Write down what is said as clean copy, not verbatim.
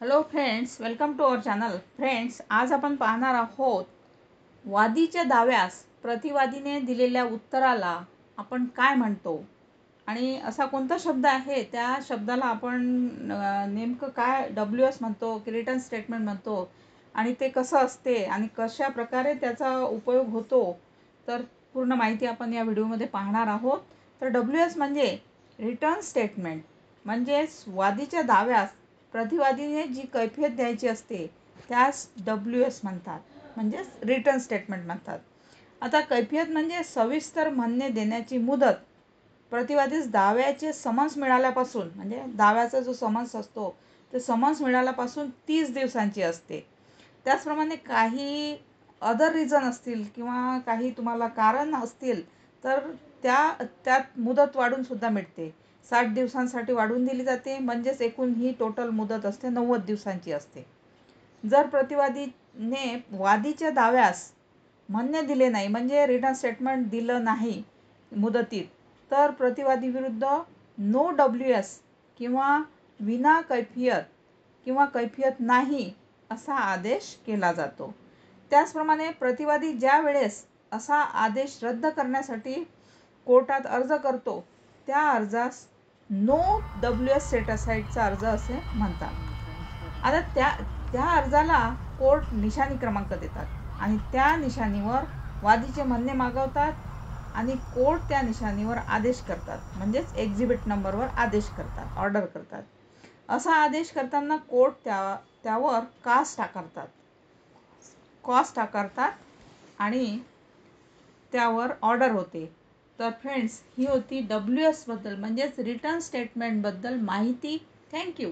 Hello friends, welcome to our channel. Friends, आज आपण पाहणार आहोत वादीच्या दाव्यास प्रतिवादीने दिलेल्या उत्तराला आपण काय म्हणतो आणि असा कोणता शब्द आहे त्या शब्दाला आपण नेमकं काय WS म्हणतो की रिटर्न स्टेटमेंट म्हणतो आणि ते कसं असते आणि कशा प्रकारे त्याचा उपयोग होतो, तर पूर्ण माहिती आपण या व्हिडिओमध्ये पाहणार आहोत. तर WS म्हणजे रिटर्न स्टेटमेंट, म्हणजेच वादीच्या दाव्यास प्रतिवादीने जी कैफियत द्यायची असते त्यास WS म्हणतात, म्हणजेच रिटर्न स्टेटमेंट म्हणतात. आता कैफियत म्हणजे सविस्तर म्हणणे देण्याची मुदत प्रतिवादीस दाव्याचे समन्स मिळाल्यापासून, म्हणजे दाव्याचा जो समन्स असतो ते समन्स मिळाल्यापासून 30 दिवसांची असते. त्याचप्रमाणे काही अदर रिझन असतील किंवा काही तुम्हाला कारण असतील तर त्यात मुदत वाढून सुद्धा मिळते. 60 दिवसांसाठी वाढवून दिली जाते, म्हणजेच एकूण ही टोटल मुदत असते 90 दिवसांची असते. जर प्रतिवादीने वादीच्या दाव्यास म्हणणे दिले नाही, म्हणजे रिटर्न स्टेटमेंट दिलं नाही मुदतीत, तर प्रतिवादी विरुद्ध नो WS किंवा विना कैफियत किंवा कैफियत नाही असा आदेश केला जातो. त्याचप्रमाणे प्रतिवादी ज्या वेळेस असा आदेश रद्द करण्यासाठी कोर्टात अर्ज करतो त्या अर्जास नो WS सेटासाईडचा अर्ज असे म्हणतात. आता त्या अर्जाला कोर्ट निशाणी क्रमांक देतात आणि त्या निशाणीवर वादीचे म्हणणे मागवतात आणि कोर्ट त्या निशाणीवर आदेश करतात, म्हणजेच एक्झिबिट नंबरवर आदेश करतात, ऑर्डर करतात. असा आदेश करताना कोर्ट त्यावर कॉस्ट आकारतात आणि त्यावर ऑर्डर होते. तर फ्रेंड्स, ही होती WS बद्दल, म्हणजेच रिटर्न स्टेटमेंट बद्दल माहिती. थँक्यू.